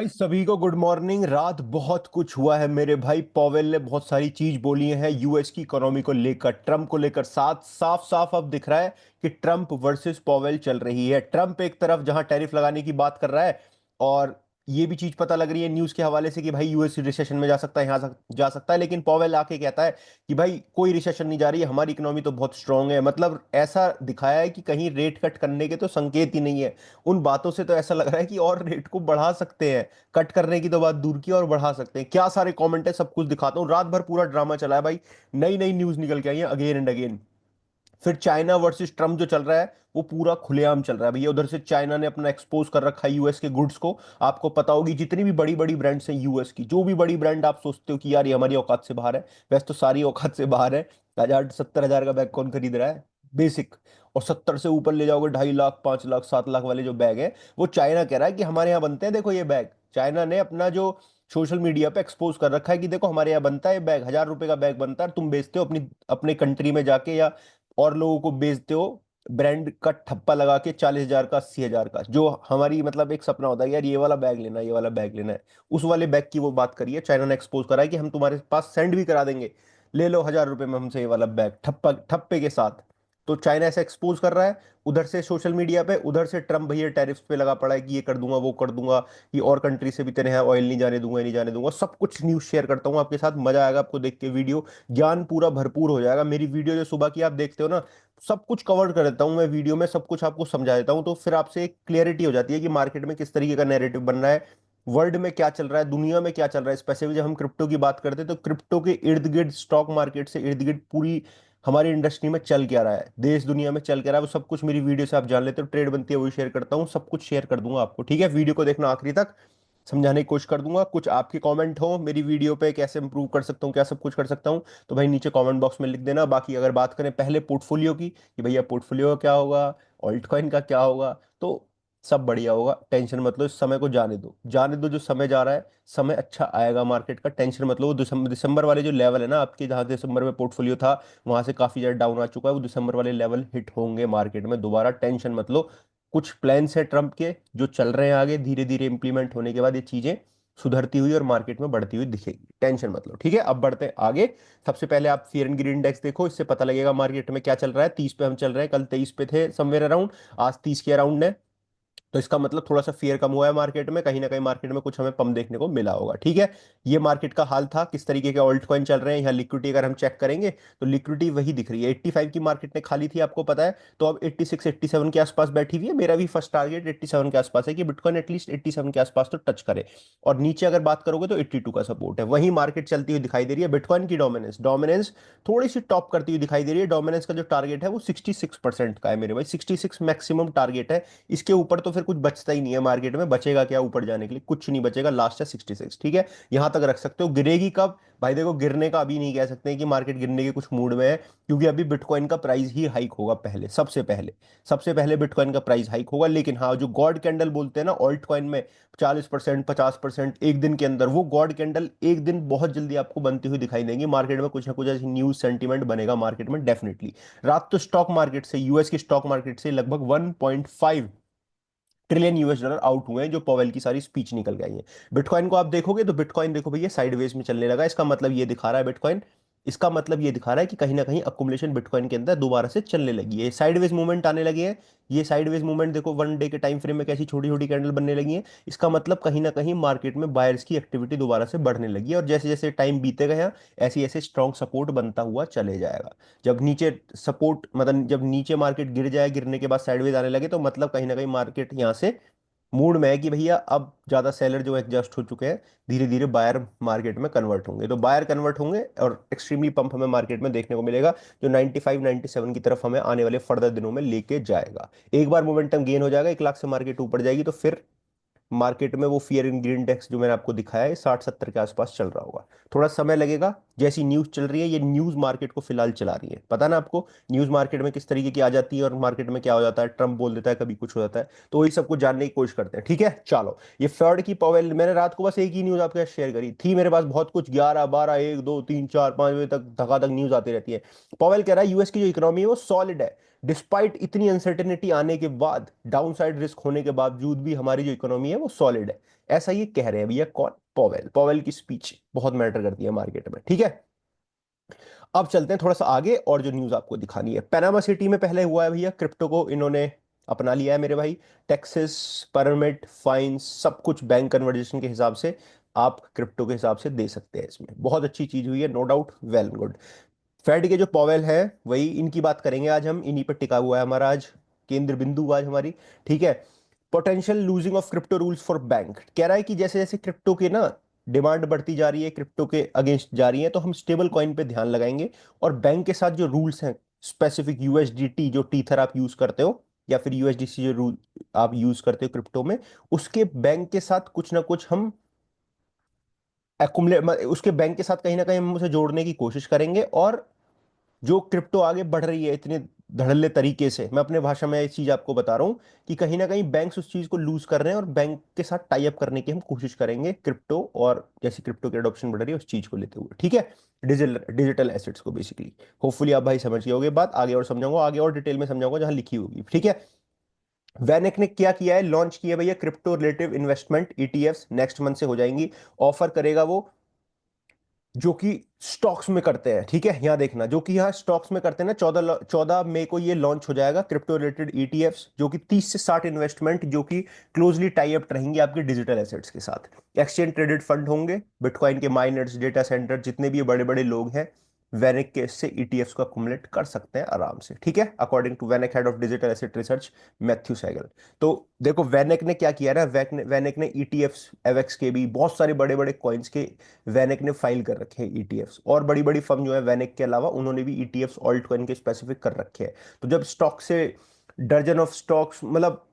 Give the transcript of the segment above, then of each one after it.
भाई सभी को गुड मॉर्निंग। रात बहुत कुछ हुआ है मेरे भाई। पॉवेल ने बहुत सारी चीज बोली है यूएस की इकोनॉमी को लेकर, ट्रम्प को लेकर। साथ साफ साफ अब दिख रहा है कि ट्रम्प वर्सेस पॉवेल चल रही है। ट्रम्प एक तरफ जहां टैरिफ लगाने की बात कर रहा है, और ये भी चीज पता लग रही है न्यूज के हवाले से कि भाई यूएस रिसेशन में जा सकता है, जा सकता है। लेकिन पॉवेल आके कहता है कि भाई कोई रिसेशन नहीं जा रही है, हमारी इकोनॉमी तो बहुत स्ट्रांग है। मतलब ऐसा दिखाया है कि कहीं रेट कट करने के तो संकेत ही नहीं है। उन बातों से तो ऐसा लग रहा है कि और रेट को बढ़ा सकते हैं। कट करने की तो बात दूर की, और बढ़ा सकते हैं। क्या सारे कमेंट है, सब कुछ दिखाता हूँ। रात भर पूरा ड्रामा चला है भाई। नई नई न्यूज निकल के आई है अगेन एंड अगेन। फिर चाइना वर्सेस ट्रम्प जो चल रहा है वो पूरा खुलेआम चल रहा है भैया। उधर से चाइना ने अपना एक्सपोज कर रखा है यूएस के गुड्स को। आपको पता होगी जितनी भी बड़ी बड़ी ब्रांड्स हैं यूएस की, जो भी बड़ी ब्रांड आप सोचते हो कि यार ये हमारी औकात से बाहर है, वैसे तो सारी औकात से बाहर है। 10,000 70,000 का बैग कौन खरीद रहा है बेसिक। और 70 से ऊपर ले जाओगे, 2.5 लाख 5 लाख 7 लाख वाले जो बैग है, वो चाइना कह रहा है कि हमारे यहाँ बनते हैं। देखो ये बैग चाइना ने अपना जो सोशल मीडिया पे एक्सपोज कर रखा है कि देखो हमारे यहाँ बनता है ये बैग, 1,000 रुपए का बैग बनता है, तुम बेचते हो अपनी अपने कंट्री में जाके, या और लोगों को बेचते हो ब्रांड का ठप्पा लगा के 40,000 का 80,000 का। जो हमारी मतलब एक सपना होता है यार ये वाला बैग लेना है, ये वाला बैग लेना है, उस वाले बैग की वो बात करिए। चाइना ने एक्सपोज करा है कि हम तुम्हारे पास सेंड भी करा देंगे, ले लो 1,000 रुपए में हमसे ये वाला बैग ठप्पा ठप्पे के साथ। तो चाइना ऐसे एक्सपोज कर रहा है उधर से सोशल मीडिया पे। उधर से ट्रम्प भैया टैरिफ्स पे लगा पड़ा है कि ये कर दूंगा वो कर दूंगा, ये और कंट्री से भी तेरे यहाँ ऑयल नहीं जाने दूंगा, ये नहीं जाने दूंगा। सब कुछ न्यूज शेयर करता हूँ आपके साथ, मजा आएगा आपको देख के वीडियो। ज्ञान पूरा भरपूर हो जाएगा। मेरी वीडियो जो सुबह की आप देखते हो ना, सब कुछ कवर कर देता हूँ मैं वीडियो में, सब कुछ आपको समझा देता हूँ। तो फिर आपसे एक क्लियरिटी हो जाती है कि मार्केट में किस तरीके का नैरेटिव बन रहा है, वर्ल्ड में क्या चल रहा है, दुनिया में क्या चल रहा है। स्पेसिफिक जब हम क्रिप्टो की बात करते हैं तो क्रिप्टो के इर्द गिर्द, स्टॉक मार्केट से इर्द गिर्द पूरी हमारी इंडस्ट्री में चल क्या रहा है, देश दुनिया में चल क्या रहा है, वो सब कुछ मेरी वीडियो से आप जान लेते हो। ट्रेड बनती है वही शेयर करता हूँ, सब कुछ शेयर कर दूंगा आपको। ठीक है, वीडियो को देखना आखिरी तक, समझाने की कोशिश कर दूंगा। कुछ आपके कमेंट हो मेरी वीडियो पे, कैसे इंप्रूव कर सकता हूँ, क्या सब कुछ कर सकता हूँ, तो भाई नीचे कमेंट बॉक्स में लिख देना। बाकी अगर बात करें पहले पोर्टफोलियो की कि भैया पोर्टफोलियो का क्या होगा, ऑल्ट कॉइन का क्या होगा, तो सब बढ़िया होगा। टेंशन मत लो, इस समय को जाने दो, जाने दो। जो समय जा रहा है, समय अच्छा आएगा मार्केट का, टेंशन मत लो। वो दिसंबर दिसंबर वाले जो लेवल है ना आपके, जहाँ दिसंबर में पोर्टफोलियो था वहां से काफी ज्यादा डाउन आ चुका है, वो दिसंबर वाले लेवल हिट होंगे मार्केट में दोबारा, टेंशन मत लो। कुछ प्लान्स है ट्रम्प के जो चल रहे हैं आगे, धीरे धीरे इंप्लीमेंट होने के बाद ये चीजें सुधरती हुई और मार्केट में बढ़ती हुई दिखेगी, टेंशन मत लो। ठीक है, अब बढ़ते हैं आगे। सबसे पहले आप फियर एंड ग्रीन इंडेक्स देखो, इससे पता लगेगा मार्केट में क्या चल रहा है। 30 पे हम चल रहे हैं, कल 23 पे थे समवेयर अराउंड, आज 30 के अराउंड है। तो इसका मतलब थोड़ा सा फियर कम हुआ है मार्केट में, कहीं ना कहीं मार्केट में कुछ हमें पम देखने को मिला होगा। ठीक है, ये मार्केट का हाल था। किस तरीके के ऑल्ट कॉइन चल रहे हैं, यहाँ लिक्विडिटी अगर हम चेक करेंगे तो लिक्विडिटी वही दिख रही है। 85 की मार्केट ने खाली थी आपको पता है, तो अब 86 87 के आसपास बैठी हुई है। मेरा भी फर्स्ट टारगेट 87 के आसपास है कि बिटकॉइन एटलीस्ट 87 के आसपास तो टच करे। और नीचे अगर बात करोगे तो 82 का सपोर्ट है, वही मार्केट चलती हुई दिखाई दे रही है। बिटकॉइन की डोमिनेंस डोमिनेंस थोड़ी सी टॉप करती हुई दिखाई दे रही है। डोमिनेंस का जो टारगेट है वो 66% का है मेरे भाई, 66 मैक्सिमम टारगेट है। इसके ऊपर तो फिर कुछ बचता ही नहीं है मार्केट में, बचेगा क्या ऊपर जाने के लिए, कुछ नहीं बचेगा। लास्ट है 66। ठीक है, यहां तक रख सकते हो। गिरेगी कब भाई, देखो गिरने का अभी नहीं कह सकते हैं कि मार्केट गिरने के कुछ मूड में है, क्योंकि अभी बिटकॉइन का प्राइस ही हाइक होगा पहले, सबसे पहले बिटकॉइन का प्राइस हाइक होगा। लेकिन हाँ, जो गॉड कैंडल बोलते हैं ना ऑल्ट कॉइन में, 40% 50% एक दिन के अंदर, वो गॉड कैंडल एक दिन बहुत जल्दी आपको बनती हुई दिखाई देंगी मार्केट में। कुछ ना कुछ ऐसी न्यूज सेंटीमेंट बनेगा मार्केट में डेफिनेटली। रात तो स्टॉक मार्केट से, यूएस की स्टॉक मार्केट से लगभग 1.5 ट्रिलियन यूएस डॉलर आउट हुए हैं, जो पॉवेल की सारी स्पीच निकल गई है। बिटकॉइन को आप देखोगे तो बिटकॉइन देखो भैया साइडवेज में चलने लगा। इसका मतलब ये दिखा रहा है बिटकॉइन, इसका मतलब ये दिखा रहा है कि कहीं ना कहीं अकुमुलेशन बिटकॉइन के अंदर दोबारा से चलने लगी है, साइडवेज मूवमेंट आने लगी है। ये साइडवेज मूवमेंट देखो वन डे के टाइम फ्रेम में कैसी छोटी छोटी कैंडल बनने लगी है। इसका मतलब कहीं ना कहीं मार्केट में बायर्स की एक्टिविटी दोबारा से बढ़ने लगी है, और जैसे जैसे टाइम बीतेगा यहाँ, ऐसे ऐसे स्ट्रॉन्ग सपोर्ट बनता हुआ चले जाएगा। जब नीचे सपोर्ट मतलब जब नीचे मार्केट गिर जाए, गिरने के बाद साइडवेज आने लगे, तो मतलब कहीं ना कहीं मार्केट यहाँ से मूड में है कि भैया अब ज्यादा सेलर जो एडजस्ट हो चुके हैं, धीरे धीरे बायर मार्केट में कन्वर्ट होंगे। तो बायर कन्वर्ट होंगे और एक्सट्रीमली पंप हमें मार्केट में देखने को मिलेगा, जो 95 97 की तरफ हमें आने वाले फर्दर दिनों में लेके जाएगा। एक बार मोमेंटम गेन हो जाएगा, 1 लाख से मार्केट ऊपर जाएगी, तो फिर मार्केट में वो फियर एंड ग्रीन इंडेक्स जो मैंने आपको दिखाया है 60 70 के आसपास चल रहा होगा। थोड़ा समय लगेगा, जैसी न्यूज चल रही है, ये न्यूज मार्केट को फिलहाल चला रही है। पता ना आपको न्यूज मार्केट में किस तरीके की आ जाती है, और मार्केट में क्या हो जाता है, ट्रम्प बोल देता है, कभी कुछ हो जाता है। तो वही सब कुछ जानने की कोशिश करते हैं। ठीक है, चलो। ये फेड की पॉवेल, मैंने रात को बस एक ही न्यूज आपके साथ शेयर करी थी। मेरे पास बहुत कुछ 11 12 1 2 3 4 5 बजे तक धकाधक न्यूज आती रहती है। पॉवेल कह रहा है यूएस की जो इकोनॉमी है वो सॉलिड है, डिस्पाइट इतनी अनसर्टेनिटी आने के बाद, डाउनसाइड रिस्क होने के बावजूद भी हमारी जो इकोनॉमी है वो सॉलिड है। ऐसा ये कह रहे हैं भैया कौन? पॉवेल। पॉवेल की स्पीच बहुत मैटर करती है मार्केट में, ठीक है। अब चलते हैं थोड़ा सा आगे और जो न्यूज आपको दिखानी है। पनामा सिटी में पहले हुआ है भैया, क्रिप्टो को इन्होंने अपना लिया है मेरे भाई। टैक्सेस, परमिट, फाइन, सब कुछ बैंक कन्वर्जेशन के हिसाब से आप क्रिप्टो के हिसाब से दे सकते हैं। इसमें बहुत अच्छी चीज हुई है, no doubt, well good. Fed के जो पॉवेल है वही, इनकी बात करेंगे आज हम, इन्हीं पर टिका हुआ है हमारा आज केंद्र बिंदु आज हमारी, ठीक है। Potential losing of crypto rules for bank, कह रहा है कि जैसे जैसे क्रिप्टो के ना डिमांड बढ़ती जा रही है, क्रिप्टो के अगेंस्ट जा रही है, तो हम स्टेबल कॉइन पे ध्यान लगाएंगे। और बैंक के साथ जो रूल्स हैं, स्पेसिफिक यूएसडीटी जो टीथर आप यूज करते हो, या फिर यूएसडीसी जो रूल आप यूज करते हो क्रिप्टो में, उसके बैंक के साथ कुछ ना कुछ हम एक्युमुलेट, उसके बैंक के साथ कहीं ना कहीं हम उसे जोड़ने की कोशिश करेंगे। और जो क्रिप्टो आगे बढ़ रही है इतने धड़ल्ले तरीके से, मैं अपने भाषा में एक चीज आपको बता रहा हूं कि कहीं ना कहीं बैंक्स उस चीज को लूज कर रहे हैं, और बैंक के साथ टाई अप करने की हम कोशिश करेंगे क्रिप्टो, और जैसे क्रिप्टो की एडॉप्शन बढ़ रही है उस चीज को लेते हुए, ठीक है। डिजिटल डिजिटल एसेट्स को बेसिकली, होपफुली आप भाई समझ गए होगे बात। आगे और समझाऊंगा, आगे और डिटेल में समझाऊंगा जहां लिखी होगी, ठीक है। वैनिक ने क्या किया है, लॉन्च किया भैया crypto relative investment ETFs, next month से हो जाएंगी। ऑफर करेगा वो जो कि स्टॉक्स में करते हैं, ठीक है। यहां देखना, जो कि यहाँ स्टॉक्स में करते हैं ना, 14 मई को ये लॉन्च हो जाएगा क्रिप्टो रिलेटेड ईटीएफ्स, जो कि 30 से 60 इन्वेस्टमेंट जो कि क्लोजली टाई अप रहेंगी आपके डिजिटल एसेट्स के साथ। एक्सचेंज ट्रेडेड फंड होंगे, बिटकॉइन के माइनर्स, डेटा सेंटर, जितने भी बड़े बड़े लोग हैं, वैनिक के इससे ईटीएफ्स को अकुमुलेट कर सकते हैं आराम से, ठीक है, according to VanEck head of digital asset research Matthew Sigel. तो देखो वैनिक ने क्या किया ना, वैनिक ने ईटीएफ्स, एवेक्स के भी बहुत सारे बड़े बड़े कॉइन्स के वैनिक ने फाइल कर रखे हैं ईटीएफ्स। और बड़ी बड़ी फर्म जो है वैनिक के अलावा, उन्होंने भी ईटीएफ्स ऑल्ट कॉइन के स्पेसिफिक कर रखे हैं। तो जब स्टॉक से दर्जन ऑफ स्टॉक्स, मतलब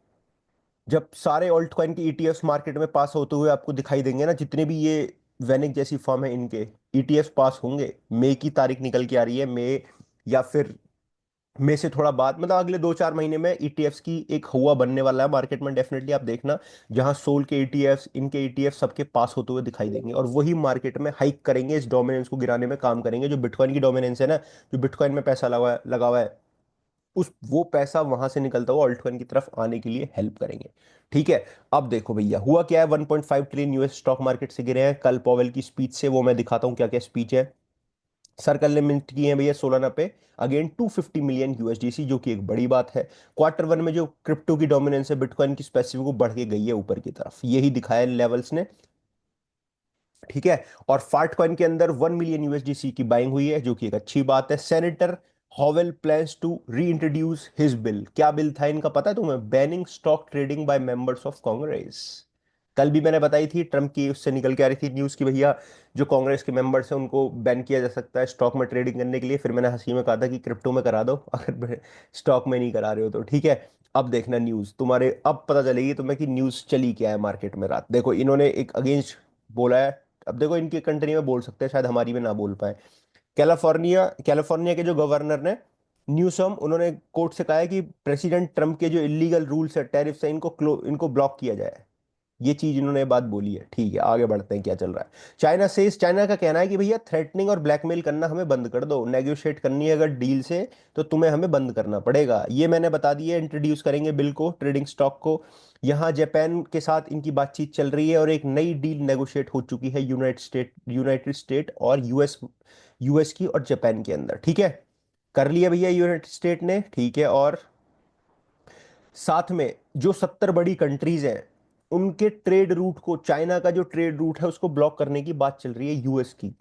जब सारे ऑल्ट कॉइन के ईटीएफ्स मार्केट में पास होते हुए आपको दिखाई देंगे ना, जितने भी ये वैनिक जैसी फर्म है इनके ईटीएफ पास होंगे, मई की तारीख निकल के आ रही है, मई या फिर में से थोड़ा बाद, मतलब अगले 2-4 महीने में ईटीएफ्स की एक हुआ बनने वाला है मार्केट में, डेफिनेटली आप देखना। जहां सोल के ईटीएफ्स, इनके ईटीएफ सबके पास होते हुए दिखाई देंगे, और वही मार्केट में हाइक करेंगे, इस डोमिनेंस को गिराने में काम करेंगे। जो बिटकॉइन की डोमिनेंस है ना, जो बिटकॉइन में पैसा लगा हुआ है, उस वो पैसा वहां से निकलता हुआ ऑल्टकॉइन की तरफ आने के लिए हेल्प करेंगे, ठीक है। अब देखो भैया हुआ क्या है, 1.5 ट्रिलियन यूएस स्टॉक मार्केट से गिरे हैं कल पॉवेल की स्पीच से। वो मैं दिखाता हूं क्या क्या स्पीच है। सर्कल ने मिंट की है भैया सोलाना पे अगेन 250 मिलियन यूएसडीसी, जो कि एक बड़ी बात है। क्वार्टर वन में जो क्रिप्टो की डोमिनेंस है बिटकॉइन की स्पेसिफिक, वो बढ़ के गई है ऊपर की तरफ, यही दिखाया लेवल्स ने, ठीक है। और फार्ट कॉइन के अंदर 1 मिलियन यूएसडीसी की बाइंग हुई है, जो कि एक अच्छी बात है। Senator Hawley plans to reintroduce his bill, क्या बिल था इनका पता है तुम्हें? Banning stock trading by members of Congress. कल भी मैंने बताई थी, ट्रम्प की उससे निकल के आ रही थी न्यूज की भैया जो कांग्रेस के मेंबर्स हैं उनको बैन किया जा सकता है स्टॉक में ट्रेडिंग करने के लिए। फिर मैंने हंसी में कहा था कि क्रिप्टो में करा दो अगर स्टॉक में नहीं करा रहे हो तो, ठीक है। अब देखना न्यूज तुम्हारे, अब पता चलेगी तुम्हें कि न्यूज चली क्या है मार्केट में रात। देखो इन्होंने एक अगेंस्ट बोला है। अब देखो इनकी कंट्री में बोल सकते हैं, शायद हमारी में ना बोल पाए। कैलिफोर्निया कैलिफोर्निया के जो गवर्नर ने, न्यूसम, उन्होंने कोर्ट से कहा है कि प्रेसिडेंट ट्रम्प के जो इलीगल रूल्स है, टैरिफ्स है, इनको ब्लॉक किया जाए। ये चीज इन्होंने बात बोली है, ठीक है। आगे बढ़ते हैं क्या चल रहा है। चाइना का कहना है कि भैया थ्रेटनिंग और ब्लैकमेल करना हमें बंद कर दो, नेगोशिएट करनी है अगर डील से तो तुम्हें हमें बंद करना पड़ेगा। ये मैंने बता दिया, इंट्रोड्यूस करेंगे बिल को, ट्रेडिंग स्टॉक को। यहाँ जापान के साथ इनकी बातचीत चल रही है, और एक नई डील नेगोशिएट हो चुकी है यूनाइटेड स्टेट और यूएस की और जापान के अंदर, ठीक है। कर लिया भैया यूनाइटेड स्टेट ने, ठीक है। और साथ में जो 70 बड़ी कंट्रीज हैं, उनके ट्रेड रूट को, चाइना का जो ट्रेड रूट है उसको ब्लॉक करने की बात चल रही है यूएस की।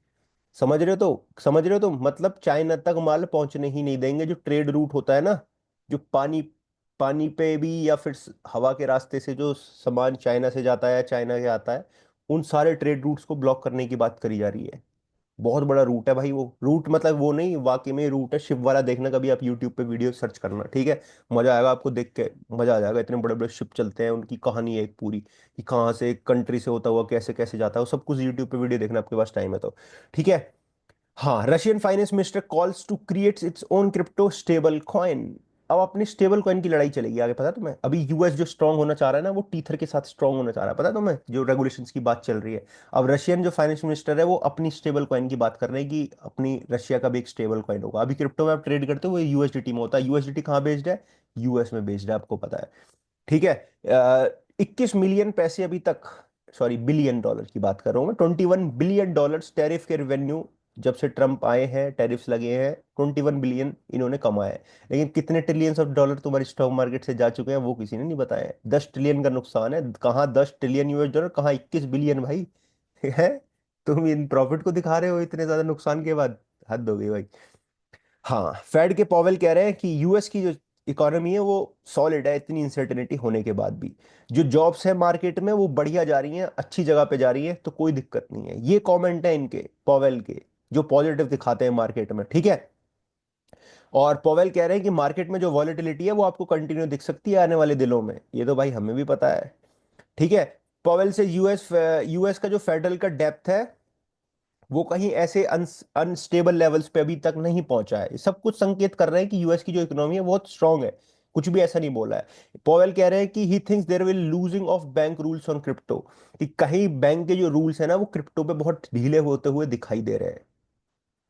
समझ रहे हो तो मतलब चाइना तक माल पहुंचने ही नहीं देंगे। जो ट्रेड रूट होता है ना, जो पानी पानी पे भी या फिर हवा के रास्ते से जो सामान चाइना से जाता है, चाइना के आता है, उन सारे ट्रेड रूट्स को ब्लॉक करने की बात करी जा रही है। बहुत बड़ा रूट है भाई वो रूट, मतलब वो नहीं, वाकई में रूट है, शिप वाला। देखना कभी आप यूट्यूब पे वीडियो सर्च करना, ठीक है। मजा आएगा आपको देख के, मजा आ जाएगा। इतने बड़े बड़े शिप चलते हैं, उनकी कहानी है एक पूरी, कि कहाँ से एक कंट्री से होता हुआ कैसे कैसे जाता है, वो सब कुछ यूट्यूब पे वीडियो देखना, आपके पास टाइम है तो, ठीक है। हाँ, Russian finance minister calls to create its own crypto stable coin. अब अपनी स्टेबल कॉइन की लड़ाई चलेगी आगे, पता है तुम्हें? अभी यूएस जो स्ट्रांग होना चाह रहा है ना, वो टीथर के साथ स्ट्रांग होना चाह रहा है, पता है तुम्हें? जो रेगुलेशंस की बात चल रही है, अब रशियन जो फाइनेंस मिनिस्टर है वो अपनी स्टेबल कॉइन की बात कर रहे हैं कि अपनी रशिया का भी एक स्टेबल कॉइन होगा। अभी क्रिप्टो में आप ट्रेड करते हो वो यूएसडीटी में होता है। यूएसडीटी कहाँ बेस्ड है? यूएस में बेस्ड है, आपको पता है। ठीक है। 21 मिलियन पैसे अभी तक, सॉरी बिलियन डॉलर की बात कर रहा हूँ मैं, $21 बिलियन टैरिफ के रेवेन्यू जब से ट्रम्प आए हैं, टैरिफ्स लगे हैं, 21 बिलियन इन्होंने कमाए हैं। लेकिन कितने ट्रिलियंस ऑफ डॉलर तुम्हारी स्टॉक मार्केट से जा चुके हैं वो किसी ने नहीं बताया है। 10 ट्रिलियन का नुकसान है। कहाँ 10 ट्रिलियन US डॉलर, कहाँ 21 बिलियन भाई। है? तुम इन प्रॉफिट को दिखा रहे हो इतने ज्यादा नुकसान के बाद? हद हो गई भाई। हाँ, फेड के पॉवेल कह रहे हैं कि यूएस की जो इकोनॉमी है वो सॉलिड है इतनी इंसर्टेनिटी होने के बाद भी। जो जॉब्स है मार्केट में वो बढ़िया जा रही हैं, अच्छी जगह पे जा रही है, तो कोई दिक्कत नहीं है। ये कमेंट है इनके पॉवेल के, जो पॉजिटिव दिखाते हैं मार्केट में। ठीक है। और पॉवेल कह रहे हैं कि मार्केट में जो वॉलेटिलिटी है वो आपको कंटिन्यू दिख सकती है आने वाले दिनों में। ये तो भाई हमें भी पता है। ठीक है। पॉवेल से यूएस यूएस का जो फेडरल का डेप्थ है वो कहीं ऐसे अनस्टेबल लेवल्स पे अभी तक नहीं पहुंचा है। ये सब कुछ संकेत कर रहे हैं कि यूएस की जो इकोनॉमी है बहुत स्ट्रांग है। कुछ भी ऐसा नहीं बोला है। पॉवेल कह रहे हैं कि he thinks there will losing of bank rules on crypto, कि कहीं बैंक के जो रूल्स है ना वो क्रिप्टो पे बहुत ढीले होते हुए दिखाई दे रहे हैं।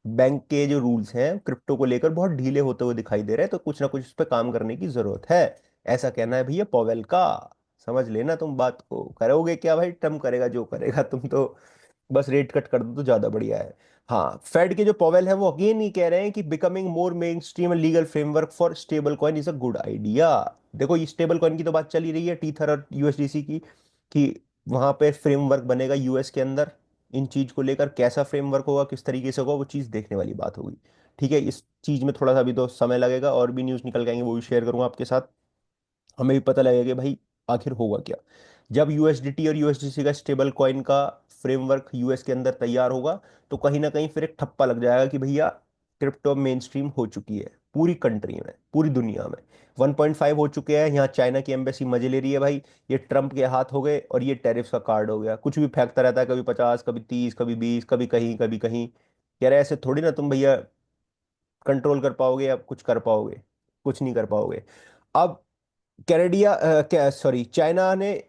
बैंक के जो रूल्स हैं क्रिप्टो को लेकर बहुत ढीले होते हुए दिखाई दे रहे हैं, तो कुछ ना कुछ इस पर काम करने की जरूरत है। ऐसा कहना है भैया पॉवेल का। समझ लेना तुम बात को। करोगे क्या भाई? ट्रम्प करेगा जो करेगा, तुम तो बस रेट कट कर दो तो ज्यादा बढ़िया है। हाँ, फेड के जो पॉवेल है वो अगेन ही कह रहे हैं कि becoming more main stream legal framework for stable coin is a good idea. देखो, ये स्टेबल कॉइन की तो बात चल ही रही है, टीथर और यूएसडीसी की, कि वहां पे फ्रेमवर्क बनेगा यूएस के अंदर। इन चीज को लेकर कैसा फ्रेमवर्क होगा, किस तरीके से होगा, वो चीज देखने वाली बात होगी। ठीक है। इस चीज में थोड़ा सा अभी तो समय लगेगा, और भी न्यूज निकल के आएंगे, वो भी शेयर करूंगा आपके साथ। हमें भी पता लगेगा कि भाई आखिर होगा क्या। जब यूएसडीटी और यूएसडीसी का स्टेबल कॉइन का फ्रेमवर्क यूएस के अंदर तैयार होगा, तो कहीं ना कहीं फिर एक ठप्पा लग जाएगा कि भैया क्रिप्टो मेन स्ट्रीम हो चुकी है पूरी कंट्री में, पूरी दुनिया में। 1.5 हो चुके हैं। यहाँ चाइना की एम्बेसी मजे ले रही है भाई। ये ट्रम्प के हाथ हो गए, और ये टैरिफ्स का कार्ड हो गया। कुछ भी फेंकता रहता है, कभी 50, कभी 30, कभी 20, कभी कहीं कभी कहीं। यार ऐसे थोड़ी ना तुम भैया कंट्रोल कर पाओगे या कुछ कर पाओगे। कुछ नहीं कर पाओगे। अब कैनेडिया सॉरी चाइना ने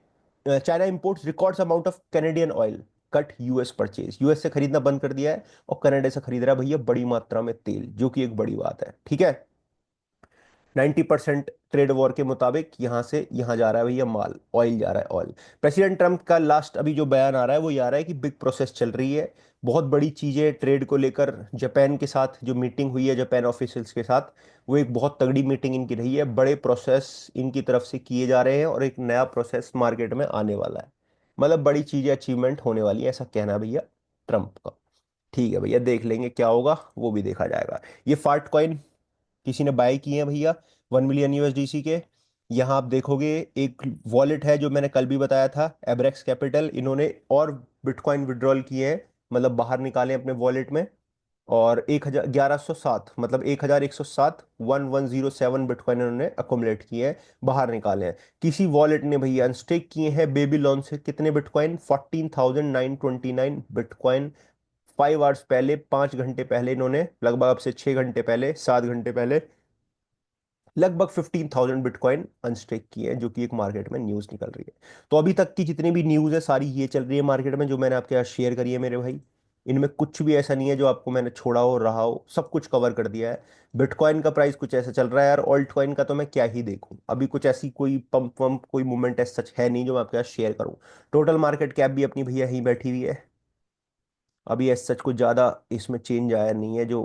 China imports records amount of Canadian oil, cut US purchase. US से खरीदना बंद कर दिया है, और कनाडा से खरीद रहा है भैया बड़ी मात्रा में तेल, जो कि एक बड़ी बात है। ठीक है। 90% ट्रेड वॉर के मुताबिक यहां से यहां जा रहा है भैया माल, ऑयल जा रहा है, ऑयल। प्रेसिडेंट ट्रम्प का लास्ट अभी जो बयान आ रहा है वो ये आ रहा है कि बिग प्रोसेस चल रही है, बहुत बड़ी चीजें ट्रेड को लेकर। जापान के साथ जो मीटिंग हुई है जापान ऑफिशियल्स के साथ, वो एक बहुत तगड़ी मीटिंग इनकी रही है। बड़े प्रोसेस इनकी तरफ से किए जा रहे हैं, और एक नया प्रोसेस मार्केट में आने वाला है। मतलब बड़ी चीजें अचीवमेंट होने वाली है, ऐसा कहना है भैया ट्रम्प का। ठीक है भैया, देख लेंगे क्या होगा, वो भी देखा जाएगा। ये फार्ट कॉइन किसी ने बाय किए हैं भैया, 1 मिलियन USDC के। यहाँ आप देखोगे एक वॉलेट है जो मैंने कल भी बताया था, एब्रेक्स कैपिटल, इन्होंने और बिटकॉइन विड्रॉल किए हैं, मतलब बाहर निकाले अपने वॉलेट में। और 1107, मतलब 1107, 1107 बिटकॉइन इन्होंने अकोमुलेट किए हैं, बाहर निकाले हैं। किसी वॉलेट ने भैया अनस्टेक किए हैं बेबीलोन से कितने बिटकॉइन? 14,929 बिटकॉइन। 5 आवर्स पहले, 5 घंटे पहले इन्होंने, लगभग अब से 6 घंटे पहले, 7 घंटे पहले, लगभग 15,000 बिटकॉइन अनस्टेक किए हैं, जो कि एक मार्केट में न्यूज निकल रही है। तो अभी तक की जितनी भी न्यूज है सारी ये चल रही है मार्केट में, जो मैंने आपके साथ शेयर करी है मेरे भाई। इनमें कुछ भी ऐसा नहीं है जो आपको मैंने छोड़ा हो, रहा हो, सब कुछ कवर कर दिया है। बिटकॉइन का प्राइस कुछ ऐसा चल रहा है यार, ऑल्ट कॉइन का तो मैं क्या ही देखूं, अभी कुछ ऐसी कोई पंप वंप कोई मूवमेंट ऐसा सच है नहीं जो मैं आपके साथ शेयर करूं। टोटल मार्केट कैप भी अपनी भैया यहीं बैठी हुई है। अभी ऐसा सच कुछ ज्यादा इसमें चेंज आया नहीं है जो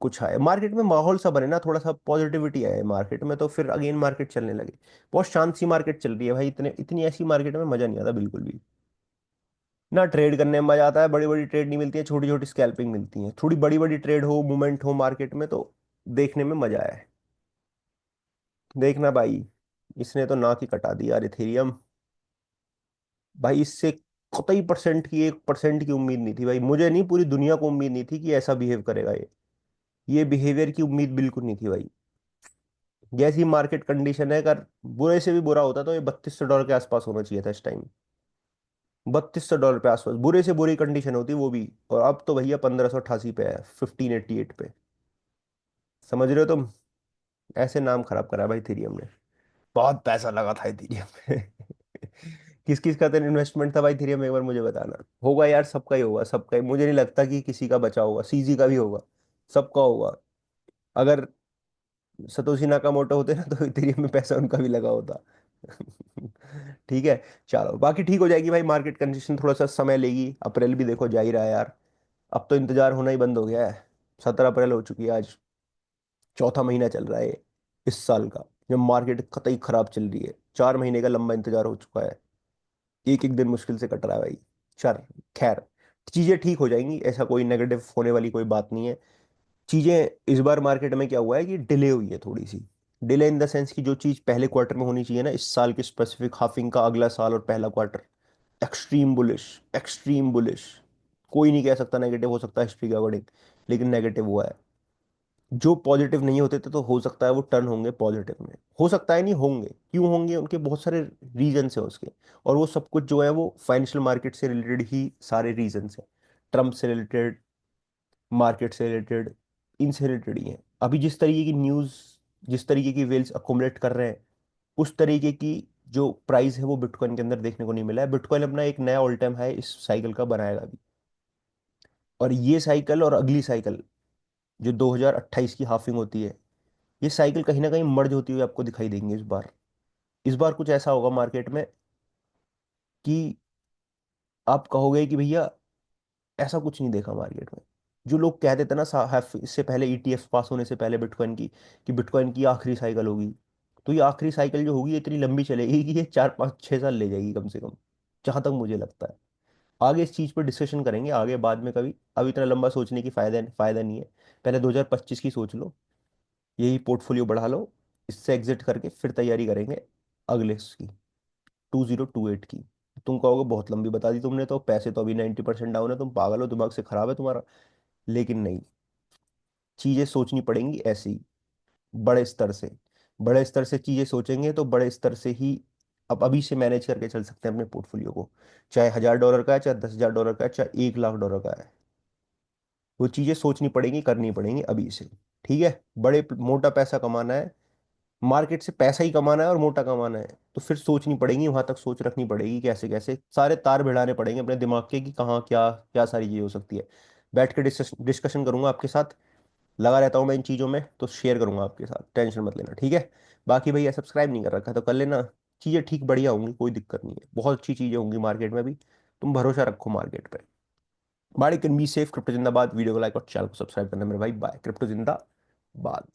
कुछ है मार्केट में। माहौल सा बने ना, थोड़ा सा पॉजिटिविटी आए मार्केट में, तो फिर अगेन मार्केट चलने लगे। बहुत शांत सी मार्केट चल रही है भाई, इतने इतनी ऐसी मार्केट में मजा नहीं आता बिल्कुल भी। ना ट्रेड करने में मजा आता है, बड़ी बड़ी ट्रेड नहीं मिलती है, छोटी छोटी स्कैल्पिंग मिलती है। थोड़ी बड़ी बड़ी ट्रेड हो, मूवमेंट हो मार्केट में, तो देखने में मजा आए। देखना भाई, इसने तो नाक ही कटा दी यार इथेरियम। भाई इससे कतई परसेंट की 1% की उम्मीद नहीं थी भाई, मुझे नहीं पूरी दुनिया को उम्मीद नहीं थी कि ऐसा बिहेव करेगा ये बिहेवियर की उम्मीद बिल्कुल नहीं थी भाई। जैसी मार्केट कंडीशन है, अगर बुरे से भी बुरा होता तो ये $3200 के आसपास होना चाहिए था इस टाइम। $3200 पे आसपास बुरे से बुरी कंडीशन होती वो भी। और अब तो भैया 1588 पे है, 1588 पे। समझ रहे हो तुम? ऐसे नाम खराब करा भाई इथेरियम ने। बहुत पैसा लगा था इथेरियम में। किस किस का तेरा इन्वेस्टमेंट था भाई इथेरियम में, एक बार मुझे बताना। होगा यार, सबका ही होगा, सबका ही, मुझे नहीं लगता कि किसी का बचा होगा, सीजी का भी होगा, सबका होगा। अगर सतोशी नाकामोटो होते ना तो इथेरियम में पैसा उनका भी लगा होता। ठीक है। चलो बाकी ठीक हो जाएगी भाई, मार्केट कंडीशन थोड़ा सा समय लेगी, अप्रैल भी देखो जा ही रहा है यार। अब तो इंतजार होना ही बंद हो गया है। 17 अप्रैल हो चुकी है आज, चौथा महीना चल रहा है इस साल का, जब मार्केट कतई खराब चल रही है। 4 महीने का लंबा इंतजार हो चुका है, एक एक दिन मुश्किल से कट रहा है भाई। चल, खैर, चीजें ठीक हो जाएंगी, ऐसा कोई नेगेटिव होने वाली कोई बात नहीं है। चीजें इस बार मार्केट में क्या हुआ है कि डिले हुई है थोड़ी सी। डिले इन द सेंस कि जो चीज पहले क्वार्टर में होनी चाहिए ना, इस साल के स्पेसिफिक हाफिंग का अगला साल और पहला quarter, extreme bullish, extreme bullish. कोई नहीं कह सकता नेगेटिव हो सकता है हिस्ट्री के अकॉर्डिंग, लेकिन नेगेटिव हुआ है। जो पॉजिटिव नहीं होते थे तो हो सकता है वो टर्न होंगे पॉजिटिव में, हो सकता है नहीं होंगे, क्यों होंगे, उनके बहुत सारे रीजन है उसके। और वो सब कुछ जो है वो फाइनेंशियल मार्केट से रिलेटेड ही सारे रीजन है। ट्रम्प से रिलेटेड, मार्केट से रिलेटेड, इनसे रिलेटेड ही है। अभी जिस तरीके की न्यूज़, जिस तरीके की वेल्स अकोमुलेट कर रहे हैं, उस तरीके की जो प्राइस है वो बिटकॉइन के अंदर देखने को नहीं मिला है। बिटकॉइन अपना एक नया ऑल टाइम हाई इस साइकिल का बनाएगा अभी। और ये साइकिल और अगली साइकिल जो 2028 की हाफिंग होती है, ये साइकिल कहीं ना कहीं मर्ज होती हुई आपको दिखाई देंगी इस बार। इस बार कुछ ऐसा होगा मार्केट में कि आप कहोगे कि भैया ऐसा कुछ नहीं देखा मार्केट में। जो लोग कहते थे ना इससे पहले ईटीएफ पास होने से पहले बिटकॉइन की, कि बिटकॉइन की आखिरी साइकिल होगी, तो ये आखिरी साइकिल जो होगी ये इतनी लंबी चलेगी कि ये 4 5 6 साल ले जाएगी कम से कम, जहां तक मुझे लगता है। आगे इस चीज पर डिस्कशन करेंगे आगे बाद में कभी, अब इतना लंबा सोचने की फायदा नहीं है। पहले 2025 की सोच लो, यही पोर्टफोलियो बढ़ा लो, इससे एग्जिट करके फिर तैयारी करेंगे अगले की, 2028 की। तुम कहोगे बहुत लंबी बता दी तुमने, तो पैसे तो अभी 90% डाउन है, तुम पागल हो, दिमाग से खराब है तुम्हारा। लेकिन नहीं, चीजें सोचनी पड़ेंगी ऐसे ही, बड़े स्तर से। बड़े स्तर से चीजें सोचेंगे तो बड़े स्तर से ही अब अभी से मैनेज करके चल सकते हैं अपने पोर्टफोलियो को। चाहे $1000 का है, चाहे $10,000 का है, चाहे $1,00,000 का है, वो चीजें सोचनी पड़ेंगी, करनी पड़ेंगी अभी से। ठीक है, बड़े मोटा पैसा कमाना है, मार्केट से पैसा ही कमाना है और मोटा कमाना है, तो फिर सोचनी पड़ेगी, वहां तक सोच रखनी पड़ेगी, कैसे कैसे सारे तार भिड़ाने पड़ेंगे अपने दिमाग के कि कहाँ क्या क्या सारी चीजें हो सकती है। बैठ के डिस्कशन करूंगा आपके साथ, लगा रहता हूँ मैं इन चीज़ों में, तो शेयर करूंगा आपके साथ, टेंशन मत लेना, ठीक है। बाकी भैया सब्सक्राइब नहीं कर रखा है तो कर लेना। चीज़ें ठीक बढ़िया होंगी, कोई दिक्कत नहीं है, बहुत अच्छी चीज़ें होंगी मार्केट में भी, तुम भरोसा रखो मार्केट पे। बाड़ी कैन बी सेफ, क्रिप्टो जिंदाबाद। वीडियो को लाइक और चैनल को सब्सक्राइब करना मेरे भाई। बाय, क्रिप्टो जिंदाबाद।